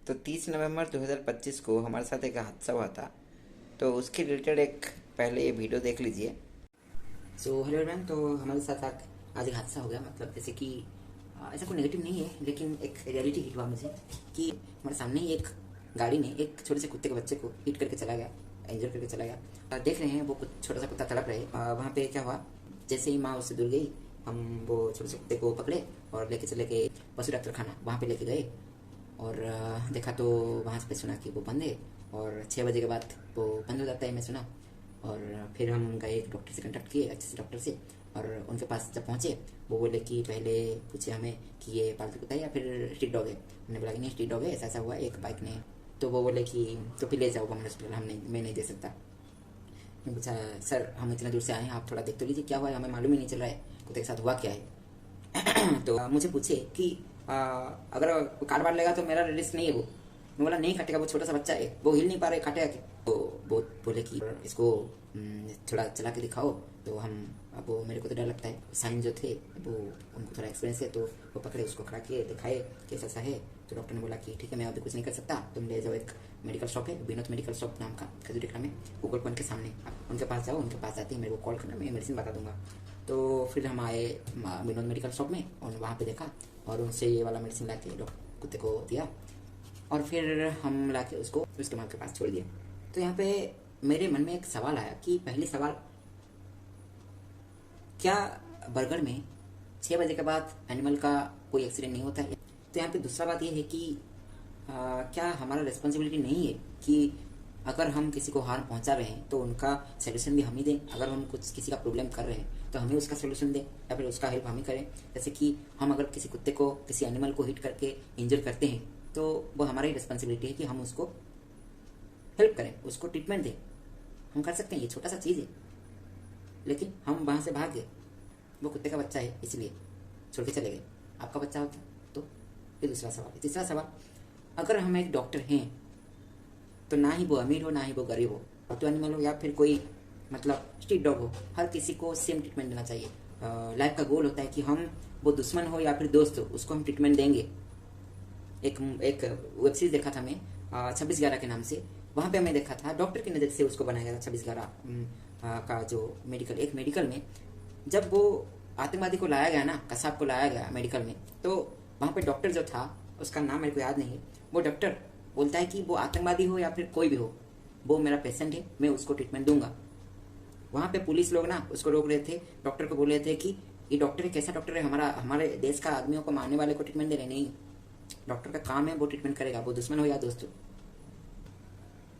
तो 30 नवंबर 2025 को हमारे साथ एक हादसा हुआ था। तो उसके रिलेटेड एक पहले ये वीडियो देख लीजिए। So hello everyone. तो हमारे साथ आज एक हादसा हो गया। मतलब जैसे कि ऐसा कोई नेगेटिव नहीं है, लेकिन एक रियलिटी हिट हुआ मुझे कि हमारे सामने ही एक गाड़ी ने एक छोटे से कुत्ते के बच्चे को हिट करके चला गया, इंजर करके चला गया। देख रहे हैं वो छोटा सा कुत्ता तड़प रहे। वहाँ पे क्या हुआ, जैसे ही माँ उससे दूर गई, हम वो छोटे से कुत्ते को पकड़े और लेके चले गए पशु डॉक्टर खाना। वहाँ पे लेके गए और देखा तो वहाँ पे सुना कि वो बंद है और 6 बजे के बाद वो बंद हो जाता है, मैं सुना। और फिर हम गए एक डॉक्टर से कांटेक्ट किए, अच्छे से डॉक्टर से। और उनके पास जब पहुँचे वो बोले कि पहले पूछे हमें कि ये पालतू कुत्ता है या फिर स्ट्रीट डॉग है। हमने बोला कि नहीं, स्ट्रीट डॉग है, ऐसा ऐसा हुआ एक बाइक ने। तो वो बोले कि तो फिर ले जाओ गवर्नमेंट हॉस्पिटल, मैं नहीं दे सकता। मैं पूछा सर हम इतना दूर से आए हैं, आप थोड़ा देख तो लीजिए क्या हुआ है, हमें मालूम ही नहीं चल रहा है कुत्ते के साथ हुआ क्या है। तो मुझे पूछे कि अगर काट वाट लेगा तो मेरा रिस्क नहीं है वो। मैं बोला नहीं काटेगा, वो छोटा सा बच्चा है, वो हिल नहीं पा रहे, काटेगा क्या। तो वो बोले कि इसको थोड़ा चला के दिखाओ। तो हम अब वो मेरे को तो डर लगता है, साइन जो थे वो उनको थोड़ा एक्सपीरियंस है, तो वो पकड़े उसको खड़ा किए, दिखाए कैसा सा है। तो डॉक्टर ने बोला कि ठीक है मैं अभी कुछ नहीं कर सकता, तुम ले जाओ, एक मेडिकल शॉप है विनोद मेडिकल शॉप नाम का, खजूरीखला में, गूगल पॉइंट के सामने। आप उनके पास जाओ, उनके पास जाते ही मेरे को कॉल करना, मैं मेडिसिन बता दूंगा। तो फिर हम आए विनोद मेडिकल शॉप में और वहाँ पे देखा और उनसे ये वाला मेडिसिन ला के कुत्ते को दिया और फिर हम ला के उसको उसके माँ के पास छोड़ दिया। तो यहाँ पे मेरे मन में एक सवाल आया कि पहले सवाल, क्या बरगढ़ में 6 बजे के बाद एनिमल का कोई एक्सीडेंट नहीं होता है। तो यहाँ पे दूसरा बात यह है कि क्या हमारा रिस्पॉन्सिबिलिटी नहीं है कि अगर हम किसी को हार्म पहुंचा रहे हैं तो उनका सोल्यूशन भी हम ही दें। अगर हम कुछ किसी का प्रॉब्लम कर रहे हैं तो हम ही उसका सोल्यूशन दें या फिर उसका हेल्प हम ही करें। जैसे कि हम अगर किसी कुत्ते को, किसी एनिमल को हिट करके इंजर करते हैं तो वो हमारी रिस्पॉन्सिबिलिटी है कि हम उसको हेल्प करें, उसको ट्रीटमेंट दें। हम कर सकते हैं, ये छोटा सा चीज़ है, लेकिन हम वहाँ से भाग गए। वो कुत्ते का बच्चा है इसलिए छोड़ के चले गए। आपका बच्चा होता तो। ये दूसरा सवाल है। तीसरा सवाल, अगर हम एक डॉक्टर हैं तो ना ही वो अमीर हो ना ही वो गरीब हो, और तो एनिमल हो या फिर कोई मतलब स्ट्रीट डॉग हो, हर किसी को सेम ट्रीटमेंट देना चाहिए। लाइफ का गोल होता है कि हम, वो दुश्मन हो या फिर दोस्त हो, उसको हम ट्रीटमेंट देंगे। एक एक वेब सीरीज देखा था मैं 26/11 के नाम से। वहाँ पे मैं देखा था डॉक्टर की नज़र से उसको बनाया गया था 26/11 का जो मेडिकल, एक मेडिकल में जब वो आतंकवादी को लाया गया ना, कसाब को लाया गया मेडिकल में, तो वहाँ पे डॉक्टर जो था, उसका नाम मेरे को याद नहीं है, वो डॉक्टर बोलता है कि वो आतंकवादी हो या फिर कोई भी हो, वो मेरा पेशेंट है, मैं उसको ट्रीटमेंट दूंगा। वहाँ पे पुलिस लोग ना उसको रोक रहे थे, डॉक्टर को बोल रहे थे कि ये डॉक्टर है, कैसा डॉक्टर है, हमारे देश का आदमियों को मारने वाले को ट्रीटमेंट दे रहे। नहीं, डॉक्टर का काम है, वो ट्रीटमेंट करेगा, वो दुश्मन हो या दोस्त हो।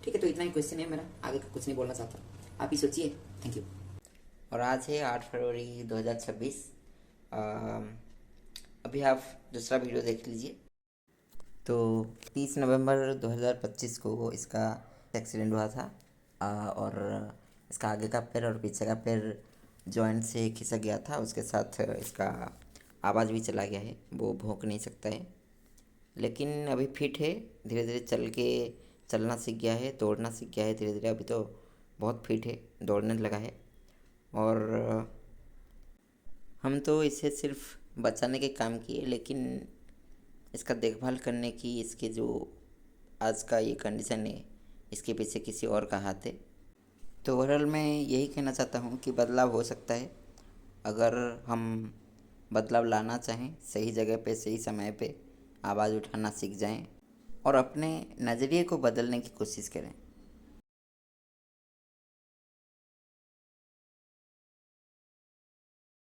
ठीक है, तो इतना ही क्वेश्चन है मेरा, आगे का कुछ नहीं बोलना चाहता, आप ही सोचिए। Thank you. और आज है 8 फरवरी 2026। अभी आप दूसरा वीडियो देख लीजिए। तो 30 नवंबर 2025 को इसका एक्सीडेंट हुआ था। और इसका आगे का पैर और पीछे का पैर जॉइंट से खिसक गया था, उसके साथ इसका आवाज़ भी चला गया है, वो भौंक नहीं सकता है। लेकिन अभी फिट है, धीरे धीरे चलना सीख गया है, दौड़ना सीख गया है धीरे धीरे। अभी तो बहुत फिट है, दौड़ने लगा है। और हम तो इसे सिर्फ बचाने के काम किए, लेकिन इसका देखभाल करने की, इसके जो आज का ये कंडीशन है, इसके पीछे किसी और का हाथ है। तो ओवरऑल मैं यही कहना चाहता हूँ कि बदलाव हो सकता है अगर हम बदलाव लाना चाहें, सही जगह पे सही समय पे आवाज़ उठाना सीख जाएं और अपने नज़रिए को बदलने की कोशिश करें।